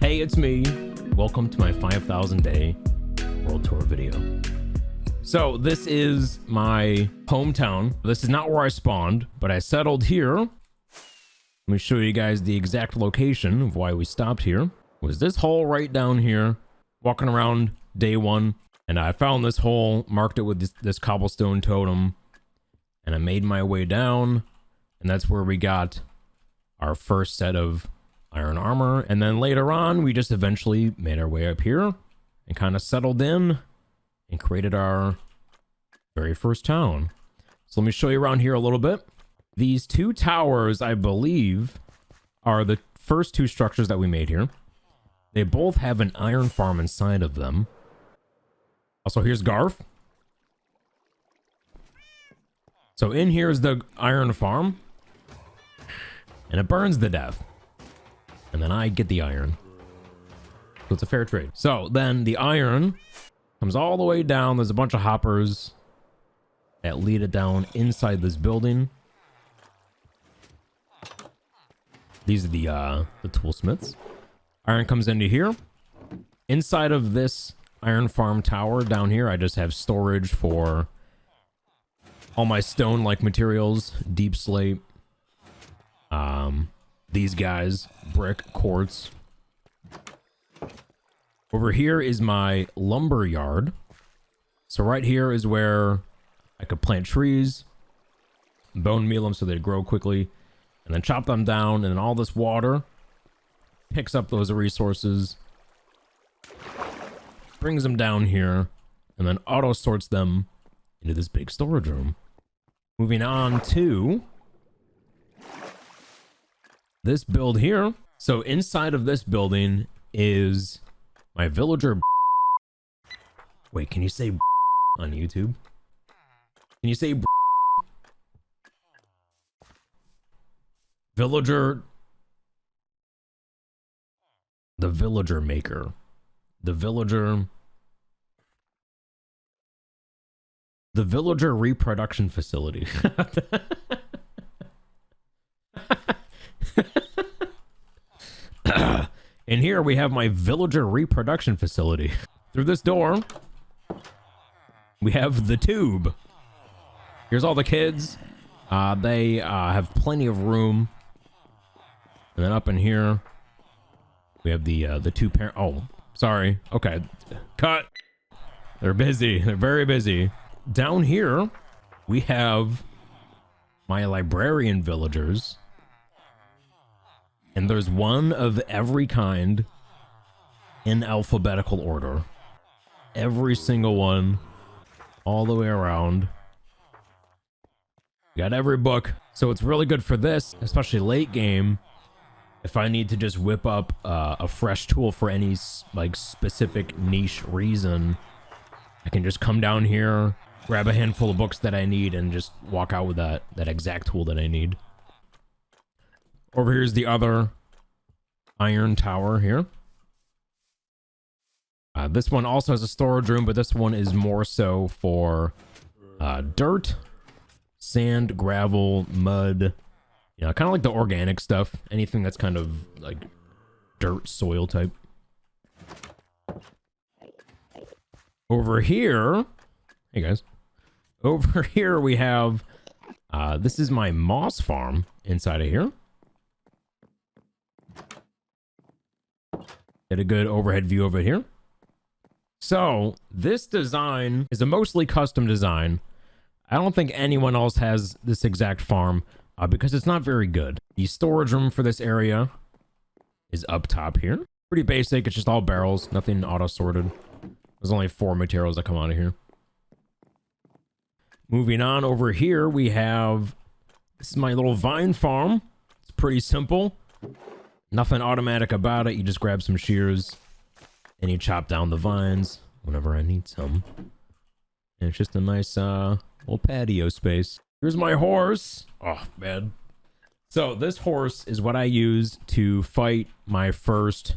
Hey, it's me. Welcome to my 5,000 day world tour video. So this is my hometown. This is not where I spawned, but I settled here. Let me show you guys the exact location of why we stopped here. It was this hole right down here, walking around day one, and I found this hole, marked it with this cobblestone totem, and I made my way down, and that's where we got our first set of iron armor. And then later on, we just eventually made our way up here and kind of settled in and created our very first town. So let me show you around here a little bit. These two towers, I believe, are the first two structures that we made here. They both have an iron farm inside of them. Also, here's Garth. So in here is the iron farm, and it burns to death. And then I get the iron. So it's a fair trade. So then the iron comes all the way down. There's a bunch of hoppers that lead it down inside this building. These are the toolsmiths. Iron comes into here. Inside of this iron farm tower down here, I just have storage for all my stone-like materials, deep slate, these guys, brick, quartz. Over here is my lumber yard. So right here is where I could plant trees, bone meal them so they grow quickly, and then chop them down, and then all this water picks up those resources, brings them down here, and then auto sorts them into this big storage room. Moving on to this build here. So inside of this building is my villager. Wait, can you say on YouTube? Can you say villager? The villager maker. The villager. The villager reproduction facility. And here we have my villager reproduction facility. Through this door, we have the tube. Here's all the kids. They have plenty of room. And then up in here, we have the two parent. Oh, sorry. Okay, cut. They're busy. They're very busy. Down here, we have my librarian villagers. And there's one of every kind in alphabetical order. Every single one, all the way around. Got every book. So it's really good for this, especially late game. If I need to just whip up a fresh tool for any like specific niche reason, I can just come down here, grab a handful of books that I need, and just walk out with that exact tool that I need. Over here's the other iron tower here. This one also has a storage room, but this one is more so for dirt, sand, gravel, mud. You know, kind of like the organic stuff. Anything that's kind of like dirt, soil type. Over here, hey guys. Over here we have, this is my moss farm inside of here. Get a good overhead view over here. So this design is a mostly custom design. I don't think anyone else has this exact farm because it's not very good. The storage room for this area is up top here. Pretty basic. It's just all barrels, nothing auto sorted. There's only 4 materials that come out of here. Moving on over here, we have, this is my little vine farm. It's pretty simple. Nothing automatic about it. You just grab some shears and you chop down the vines whenever I need some. And it's just a nice little patio space. Here's my horse. Oh, man. So this horse is what I use to fight my first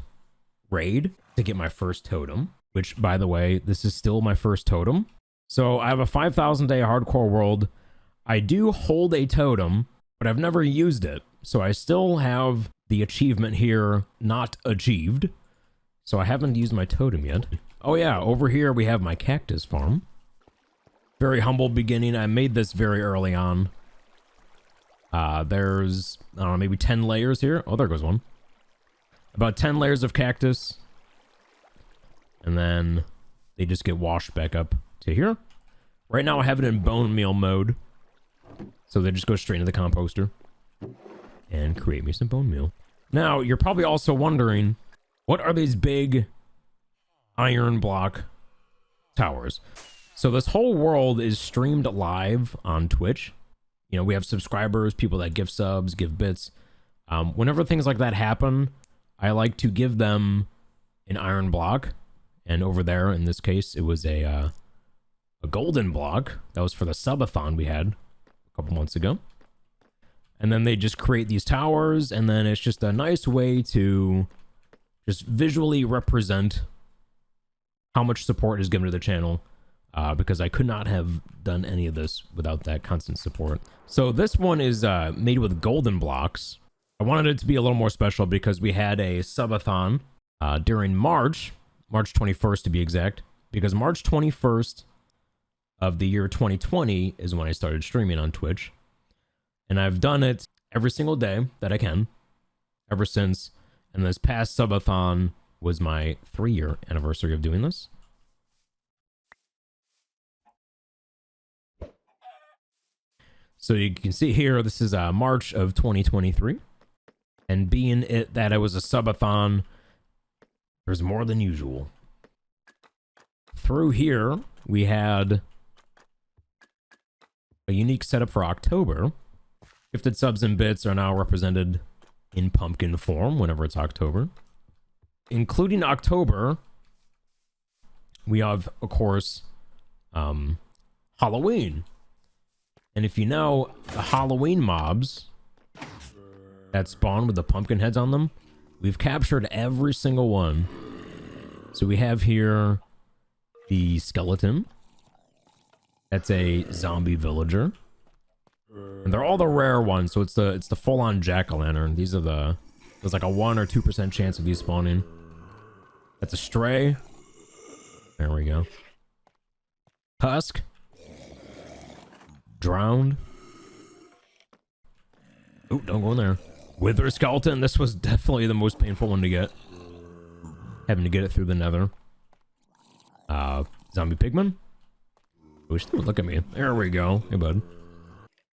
raid, to get my first totem, which, by the way, this is still my first totem. So I have a 5,000 day hardcore world. I do hold a totem, but I've never used it. So I still have the achievement here not achieved. So I haven't used my totem yet. Oh yeah, over here we have my cactus farm. Very humble beginning. I made this very early on. There's, I don't know, maybe 10 layers here. Oh, there goes one. About 10 layers of cactus. And then they just get washed back up to here. Right now I have it in bone meal mode. So they just go straight into the composter and create me some bone meal. Now, you're probably also wondering, what are these big iron block towers? So this whole world is streamed live on Twitch. You know, we have subscribers, people that give subs, give bits. Whenever things like that happen, I like to give them an iron block. And over there, in this case, it was a golden block. That was for the subathon we had a couple months ago. And then they just create these towers, and then it's just a nice way to just visually represent how much support is given to the channel, because I could not have done any of this without that constant support. So this one is made with golden blocks. I wanted it to be a little more special because we had a subathon during March 21st to be exact, because March 21st of the year 2020 is when I started streaming on Twitch. And I've done it every single day that I can ever since. And this past subathon was my 3-year anniversary of doing this. So you can see here, this is March of 2023. And being it that it was a subathon, there's more than usual. Through here, we had a unique setup for October. Gifted subs and bits are now represented in pumpkin form whenever it's October. Including October, we have, of course, Halloween. And if you know, the Halloween mobs that spawn with the pumpkin heads on them, we've captured every single one. So we have here the skeleton. That's a zombie villager. And they're all the rare ones, so it's the full-on jack-o'-lantern. These are there's like a 1 or 2% chance of these spawning. That's a stray. There we go. Husk. Drowned. Oh, don't go in there. Wither skeleton. This was definitely the most painful one to get. Having to get it through the nether. Zombie pigman. Wish they would look at me. There we go. Hey, bud.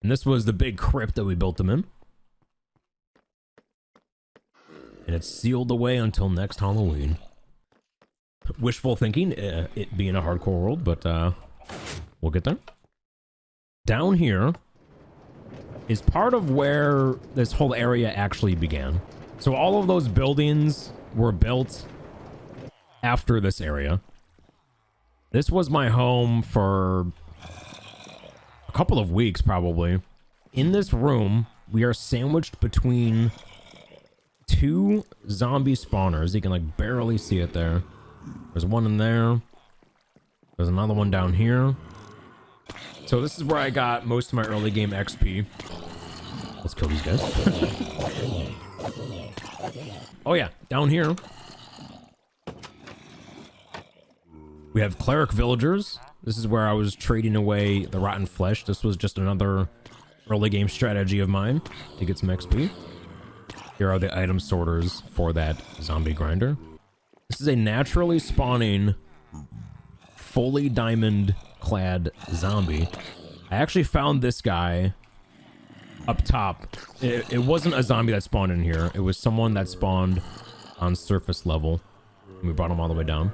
And this was the big crypt that we built them in. And it's sealed away until next Halloween. Wishful thinking, it being a hardcore world, but we'll get there. Down here is part of where this whole area actually began. So all of those buildings were built after this area. This was my home for a couple of weeks, probably. In this room, we are sandwiched between 2 zombie spawners. You can like barely see it there. There's one in there. There's another one down here. So this is where I got most of my early game XP. Let's kill these guys. Oh yeah, down here we have cleric villagers. This is where I was trading away the rotten flesh. This was just another early game strategy of mine to get some XP. Here are the item sorters for that zombie grinder. This is a naturally spawning, fully diamond clad zombie. I actually found this guy up top. It wasn't a zombie that spawned in here. It was someone that spawned on surface level. And we brought him all the way down.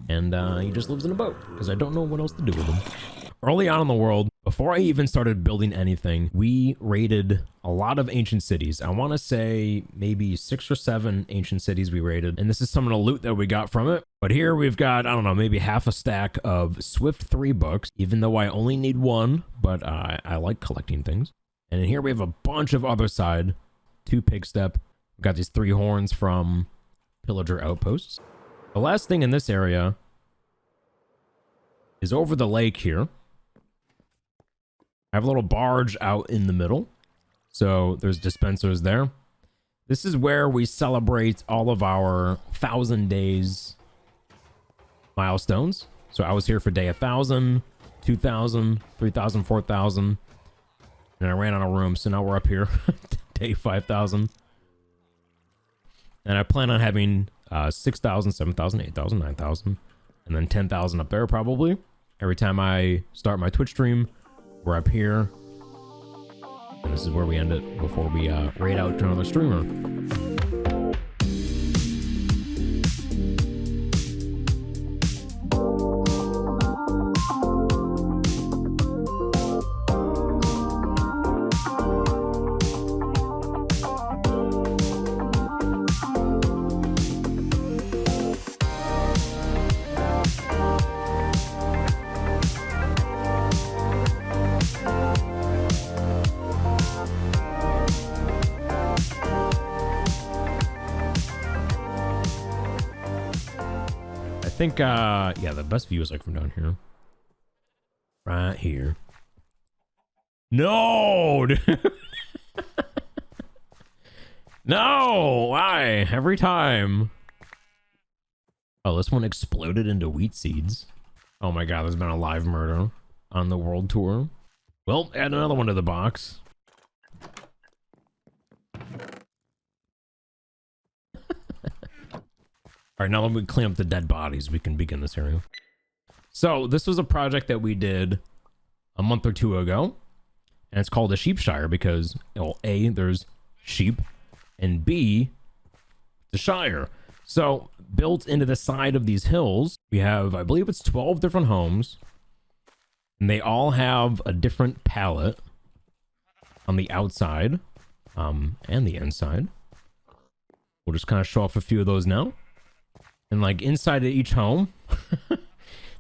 And he just lives in a boat because I don't know what else to do with him. Early on in the world, before I even started building anything, we raided a lot of ancient cities. I want to say maybe 6 or 7 ancient cities we raided. And this is some of the loot that we got from it. But here we've got, I don't know, maybe half a stack of Swift 3 books, even though I only need 1, but I like collecting things. And in here we have a bunch of other side, 2 pig step. We've got these 3 horns from pillager outposts. The last thing in this area is over the lake here. I have a little barge out in the middle. So there's dispensers there. This is where we celebrate all of our 1,000 days milestones. So I was here for day 1,000, 2,000, 3,000, 4,000. And I ran out of room, so now we're up here. Day 5,000. And I plan on having 6,000, 7,000, 8,000, 9,000. And then 10,000 up there probably. Every time I start my Twitch stream, we're up here. And this is where we end it before we raid out to another streamer. I think, yeah, the best view is like from down here. Right here. No, dude. No, why? Every time. Oh, this one exploded into wheat seeds. Oh my god, there's been a live murder on the world tour. Well, add another one to the box. All right, now that we clean up the dead bodies, we can begin this area. So this was a project that we did a month or two ago, and it's called a sheep shire because, well, A, there's sheep, and B, the shire. So built into the side of these hills, we have, I believe it's 12 different homes, and they all have a different palette on the outside and the inside. We'll just kind of show off a few of those now. And like inside of each home,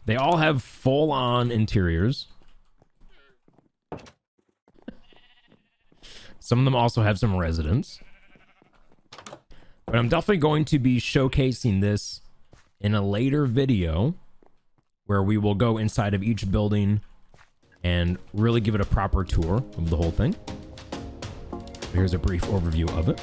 they all have full-on interiors. Some of them also have some residents. But I'm definitely going to be showcasing this in a later video where we will go inside of each building and really give it a proper tour of the whole thing. Here's a brief overview of it.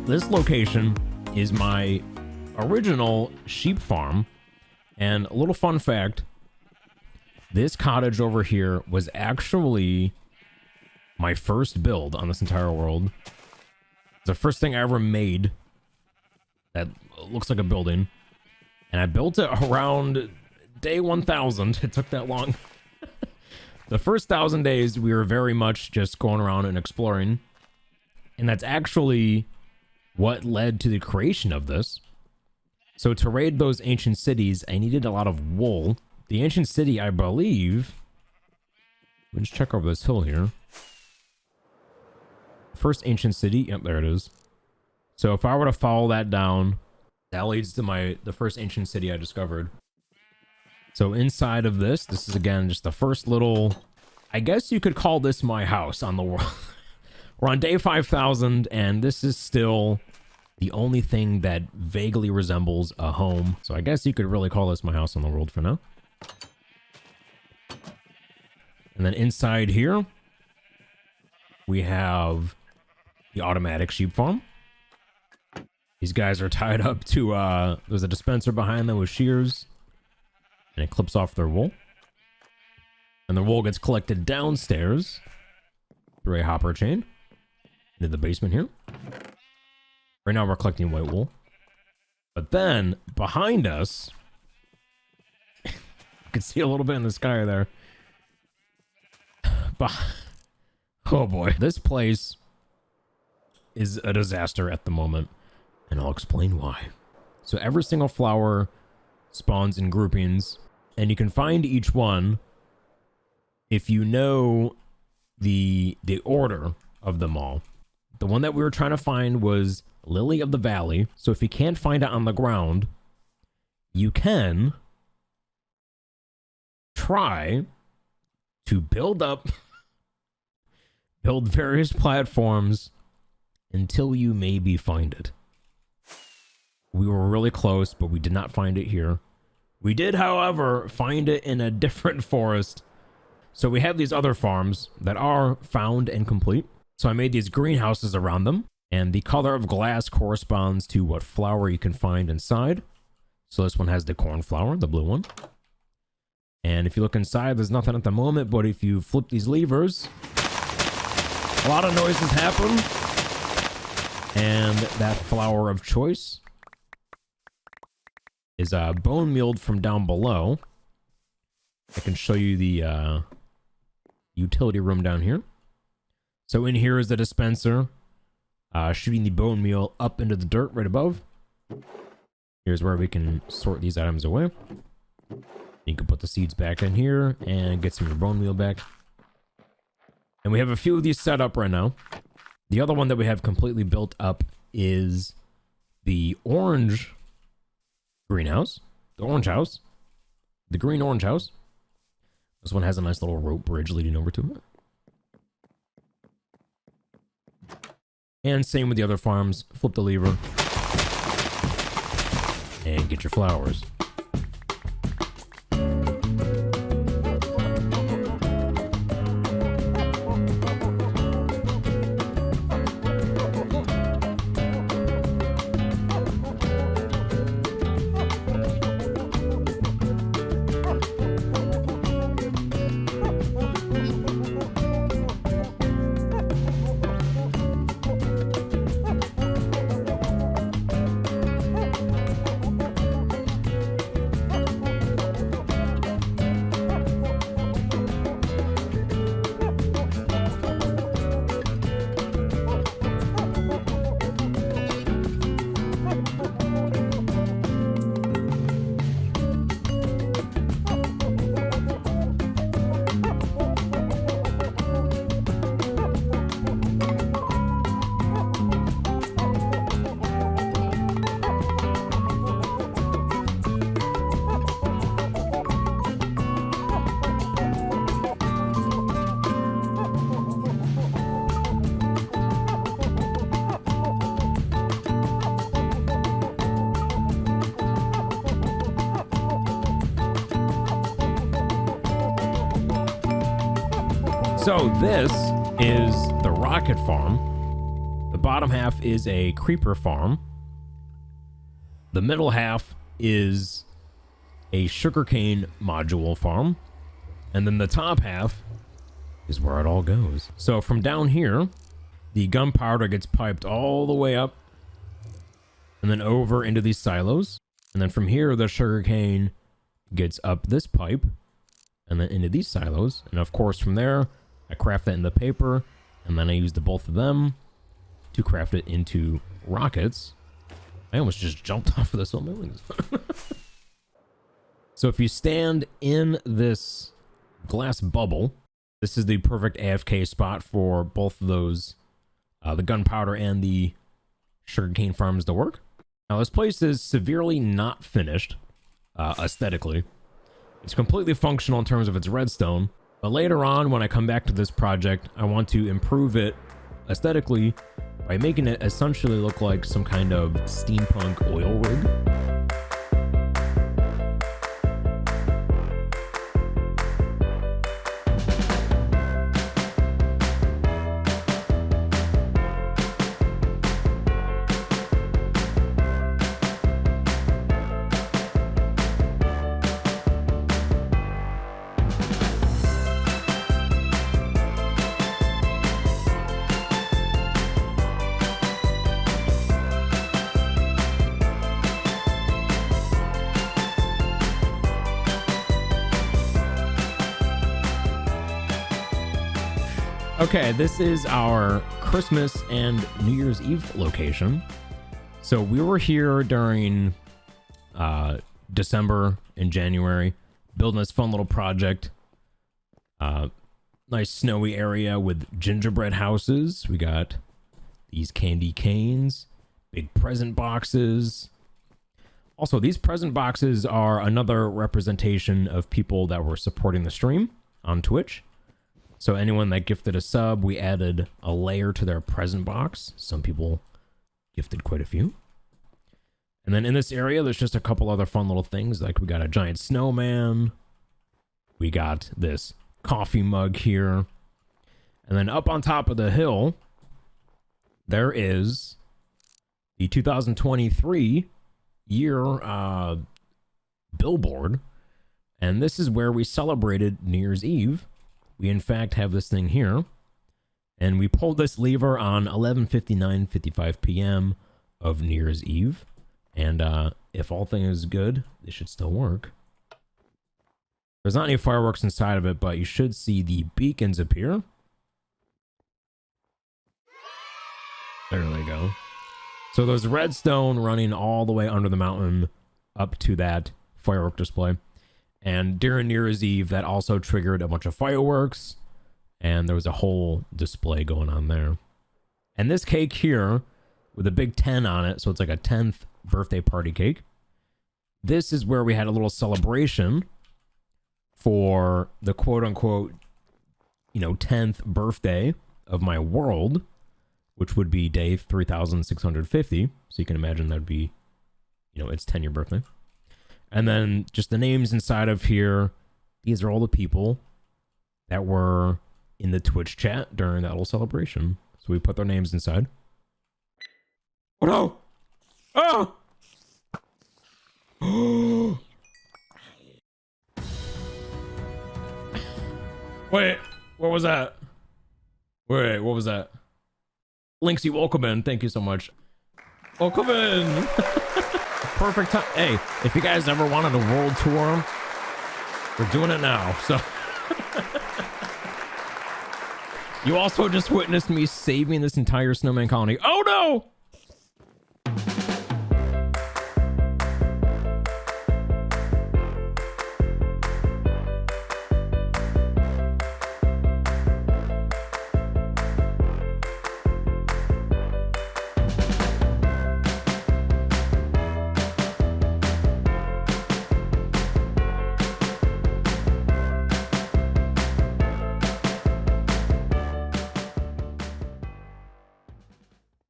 This location is my original sheep farm, and a little fun fact, this cottage over here was actually my first build on this entire world. It's the first thing I ever made that looks like a building, and I built it around day 1,000. It took that long. The first 1,000 days we were very much just going around and exploring, and that's actually what led to the creation of this. So to raid those ancient cities, I needed a lot of wool. The ancient city, I believe, let me just check over this hill here. First ancient city, yep, there it is. So if I were to follow that down, that leads to the first ancient city I discovered. So inside of this is again just the first little, I guess you could call this my house on the world. We're on day 5,000, and this is still the only thing that vaguely resembles a home. So I guess you could really call this my house on the world for now. And then inside here, we have the automatic sheep farm. These guys are tied up to, there's a dispenser behind them with shears, and it clips off their wool. And the wool gets collected downstairs through a hopper chain into the basement here. Right now we're collecting white wool. But then behind us, you can see a little bit in the sky there. Oh boy, this place is a disaster at the moment, and I'll explain why. So every single flower spawns in groupings, and you can find each one if you know the order of them all. The one that we were trying to find was Lily of the Valley. So if you can't find it on the ground, you can try to build various platforms until you maybe find it. We were really close, but we did not find it here. We did, however, find it in a different forest. So we have these other farms that are found and complete. So I made these greenhouses around them, and the color of glass corresponds to what flower you can find inside. So this one has the cornflower, the blue one. And if you look inside, there's nothing at the moment, but if you flip these levers, a lot of noises happen. And that flower of choice is bone mealed from down below. I can show you the utility room down here. So in here is the dispenser, shooting the bone meal up into the dirt right above. Here's where we can sort these items away. You can put the seeds back in here and get some of your bone meal back. And we have a few of these set up right now. The other one that we have completely built up is the orange greenhouse, the orange house, the green orange house. This one has a nice little rope bridge leading over to it. And same with the other farms. Flip the lever and get your flowers. So this is the rocket farm. The bottom half is a creeper farm. The middle half is a sugarcane module farm. And then the top half is where it all goes. So from down here, the gunpowder gets piped all the way up and then over into these silos. And then from here, the sugarcane gets up this pipe and then into these silos. And of course, from there, I craft that into paper, and then I use the both of them to craft it into rockets. I almost just jumped off of this whole building. So if you stand in this glass bubble, this is the perfect AFK spot for both of those, the gunpowder and the sugarcane farms to work. Now this place is severely not finished aesthetically. It's completely functional in terms of its redstone. But later on, when I come back to this project, I want to improve it aesthetically by making it essentially look like some kind of steampunk oil rig. Okay, this is our Christmas and New Year's Eve location. So we were here during December and January, building this fun little project. Nice snowy area with gingerbread houses. We got these candy canes, big present boxes. Also, these present boxes are another representation of people that were supporting the stream on Twitch. So anyone that gifted a sub, we added a layer to their present box. Some people gifted quite a few. And then in this area, there's just a couple other fun little things. Like we got a giant snowman. We got this coffee mug here. And then up on top of the hill, there is the 2023 year billboard. And this is where we celebrated New Year's Eve. We in fact have this thing here. And we pulled this lever on 11:59:55 p.m. of New Year's Eve. And if all things is good, this should still work. There's not any fireworks inside of it, but you should see the beacons appear. There we go. So there's redstone running all the way under the mountain up to that firework display. And during New Year's Eve, that also triggered a bunch of fireworks. And there was a whole display going on there. And this cake here, with a big 10 on it, so it's like a 10th birthday party cake. This is where we had a little celebration for the quote-unquote, 10th birthday of my world, which would be day 3650. So you can imagine that'd be, its 10-year birthday. And then just the names inside of here. These are all the people that were in the Twitch chat during that little celebration. So we put their names inside. Oh no! Oh! Wait, what was that? Wait, what was that? Linksy, welcome in. Thank you so much. Welcome in. Perfect time. Hey, if you guys ever wanted a world tour, we're doing it now. So you also just witnessed me saving this entire snowman colony. Oh no!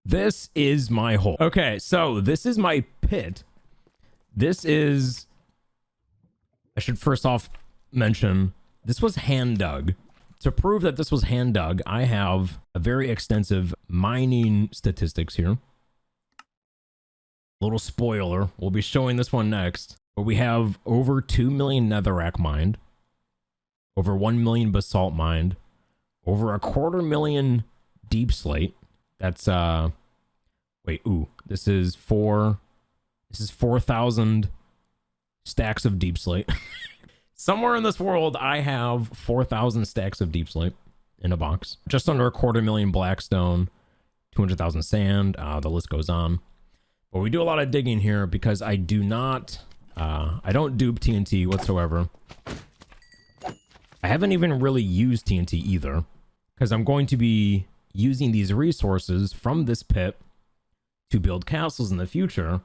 This is my hole. Okay, so this is my pit. This is... I should first off mention, this was hand dug. To prove that this was hand dug, I have a very extensive mining statistics here. Little spoiler, we'll be showing this one next. But we have over 2 million netherrack mined. Over 1 million basalt mined. Over 250,000 deep slate. That's wait, this is 4,000 stacks of deep slate. Somewhere in this world I have 4,000 stacks of deep slate in a box. Just under 250,000 blackstone, 200,000 sand, the list goes on. But we do a lot of digging here because I do not I don't dupe TNT whatsoever. I haven't even really used TNT either, because I'm going to be using these resources from this pit to build castles in the future.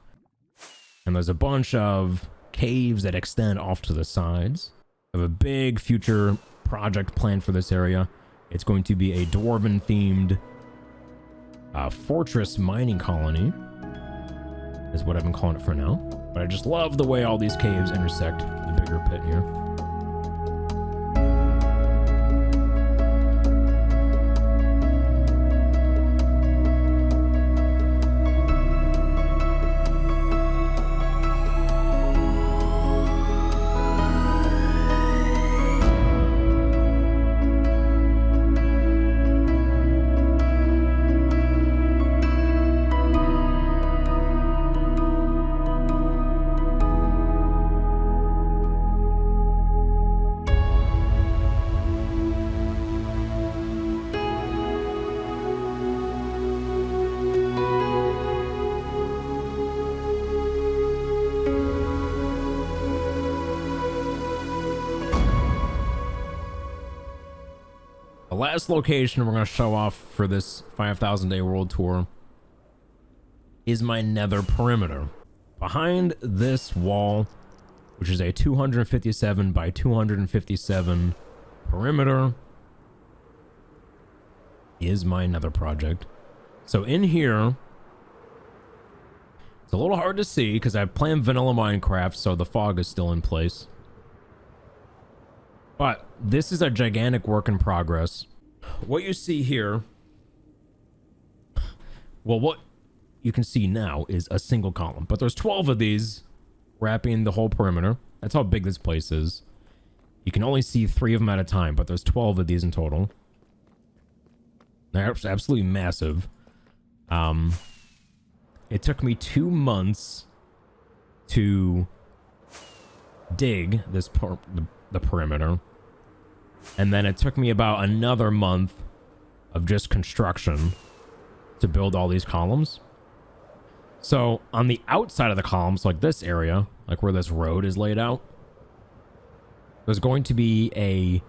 And there's a bunch of caves that extend off to the sides. I have a big future project planned for this area. It's going to be a dwarven themed fortress mining colony, is what I've been calling it for now. But I just love the way all these caves intersect the bigger pit here. last location we're going to show off for this 5,000 day world tour is my nether perimeter. Behind this wall, which is a 257 by 257 perimeter, is my nether project. So in here, it's a little hard to see because I've played vanilla Minecraft, so the fog is still in place. But this is a gigantic work in progress. What you see here, well, what you can see now is a single column, but there's 12 of these wrapping the whole perimeter. That's how big this place is. You can only see 3 of them at a time, but there's 12 of these in total. They're absolutely massive. It took me 2 months to dig this the perimeter, and then it took me about another month of just construction to build all these columns. So on the outside of the columns, like this area, like where this road is laid out, there's going to be a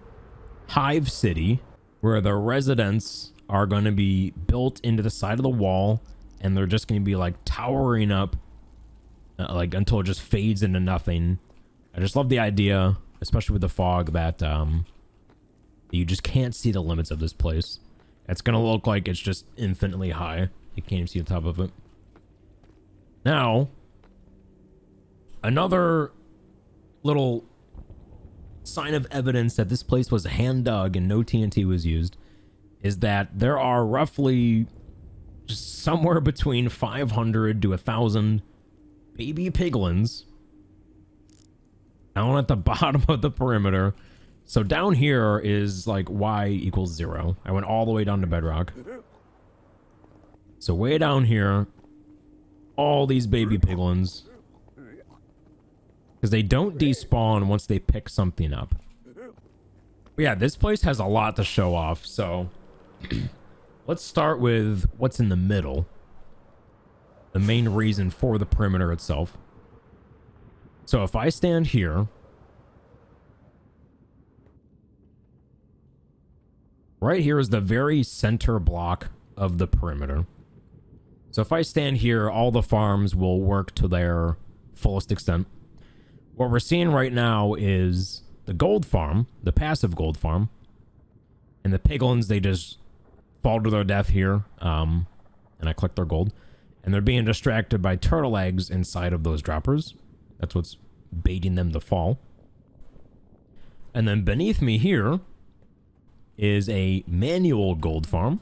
hive city where the residents are going to be built into the side of the wall, and they're just going to be like towering up like until it just fades into nothing. I just love the idea, especially with the fog, that you just can't see the limits of this place. It's gonna look like it's just infinitely high. You can't even see the top of it. Now, another little sign of evidence that this place was hand dug and no TNT was used is that there are roughly just somewhere between 500 to 1,000 baby piglins down at the bottom of the perimeter. So down here is like y equals 0. I went all the way down to bedrock. So way down here, all these baby piglins, because they don't despawn once they pick something up. But yeah, this place has a lot to show off. So let's start with what's in the middle. The main reason for the perimeter itself. So if I stand here, right here is the very center block of the perimeter. So if I stand here, all the farms will work to their fullest extent. What we're seeing right now is the gold farm, the passive gold farm, and the piglins, they just fall to their death here, and I collect their gold, and they're being distracted by turtle eggs inside of those droppers. That's what's baiting them to fall. And then beneath me here is a manual gold farm.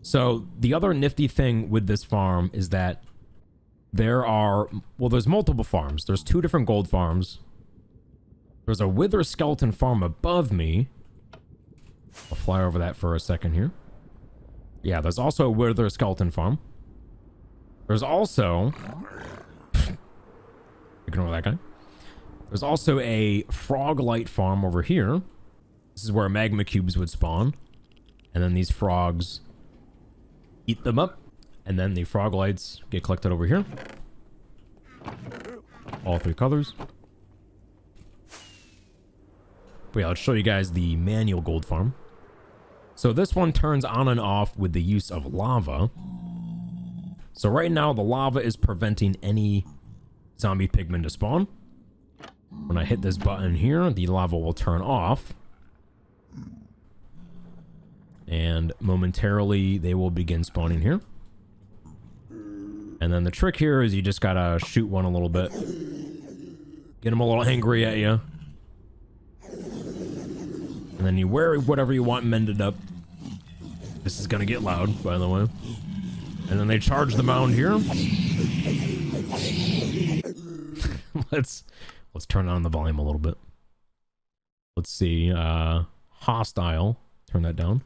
So the other nifty thing with this farm is that there are, well, there's multiple farms. There's 2 different gold farms. There's a wither skeleton farm above me. I'll fly over that for a second here. Yeah, there's also a wither skeleton farm. There's also ignore that guy. There's also a frog light farm over here. This is where magma cubes would spawn, and then these frogs eat them up, and then the frog lights get collected over here. All 3 colors. But yeah, let's show you guys the manual gold farm. So this one turns on and off with the use of lava. So right now the lava is preventing any zombie pigmen to spawn. When I hit this button here, the lava will turn off. And momentarily they will begin spawning here. And then the trick here is you just gotta shoot one a little bit. Get them a little angry at you. And then you wear whatever you want mended up. This is gonna get loud, by the way. And then they charge the mound here. Let's turn on the volume a little bit. Let's see, hostile. Turn that down.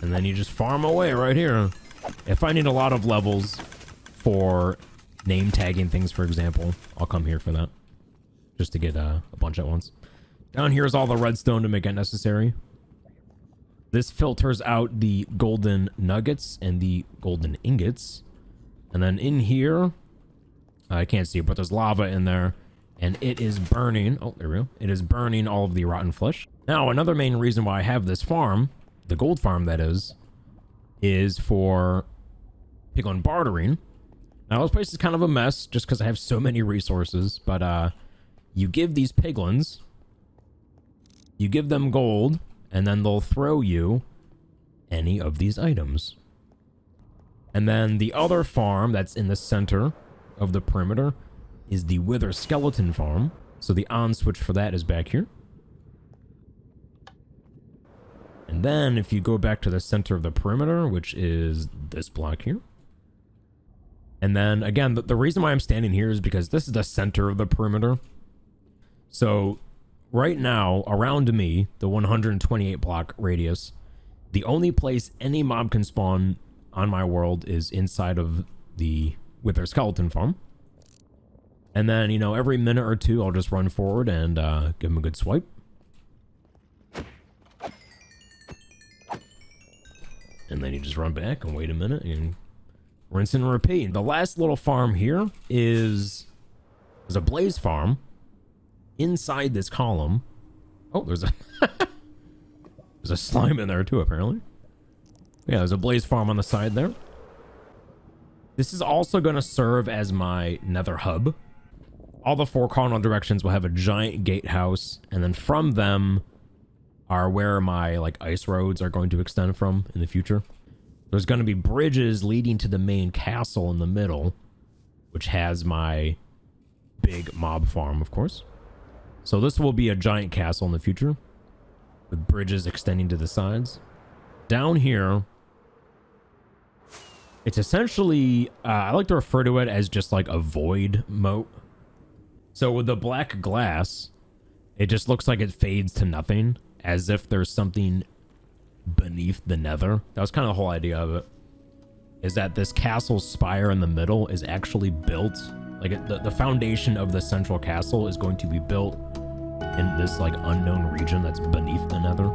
And then you just farm away right here. If I need a lot of levels for name tagging things, for example, I'll come here for that. Just to get a bunch at once. Down here is all the redstone to make it necessary. This filters out the golden nuggets and the golden ingots. And then in here, I can't see it, but there's lava in there. and it is burning. Oh, there we go. It is burning all of the rotten flesh. Now, another main reason why I have this farm, the gold farm that is for piglin bartering. Now, this place is kind of a mess just because I have so many resources, but you give these piglins, you give them gold, and then they'll throw you any of these items. And then the other farm that's in the center of the perimeter is the wither skeleton farm. So the on switch for that is back here. And then if you go back to the center of the perimeter, which is this block here. And then again, the reason why I'm standing here is because this is the center of the perimeter. So right now, around me, the 128 block radius, the only place any mob can spawn on my world is inside of the wither skeleton farm. And then, you know, every minute or two, I'll just run forward and give him a good swipe. And then you just run back and wait a minute and rinse and repeat. The last little farm here is a blaze farm inside this column. Oh, there's a there's a slime in there too, apparently. Yeah, there's a blaze farm on the side there. This is also going to serve as my nether hub. All the four cardinal directions will have a giant gatehouse, and then from them are where my like ice roads are going to extend from in the future. There's going to be bridges leading to the main castle in the middle, which has my big mob farm, of course. So this will be a giant castle in the future with bridges extending to the sides. Down here, it's essentially, I like to refer to it as just like a void moat. So with the black glass, it just looks like it fades to nothing, as if there's something beneath the nether. That was kind of the whole idea of it, is that this castle spire in the middle is actually built, like the foundation of the central castle is going to be built in this like unknown region that's beneath the nether.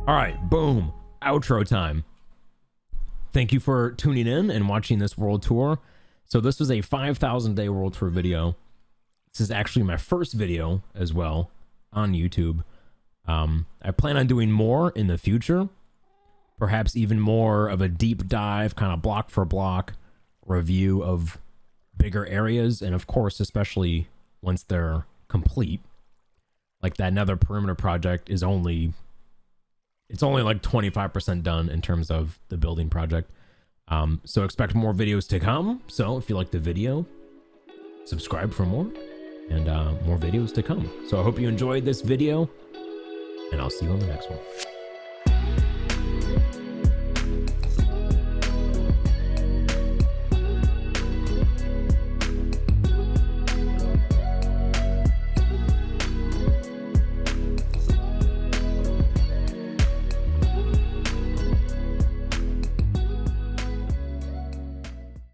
All right, boom, outro time. Thank you for tuning in and watching this world tour. So this was a 5,000 day world tour video. This is actually my first video as well on YouTube. I plan on doing more in the future, perhaps even more of a deep dive, kind of block for block review of bigger areas. And of course, especially once they're complete, like that Nether perimeter project is it's only like 25% done in terms of the building project. So expect more videos to come. So if you like the video, subscribe for more, and more videos to come. So I hope you enjoyed this video, and I'll see you on the next one.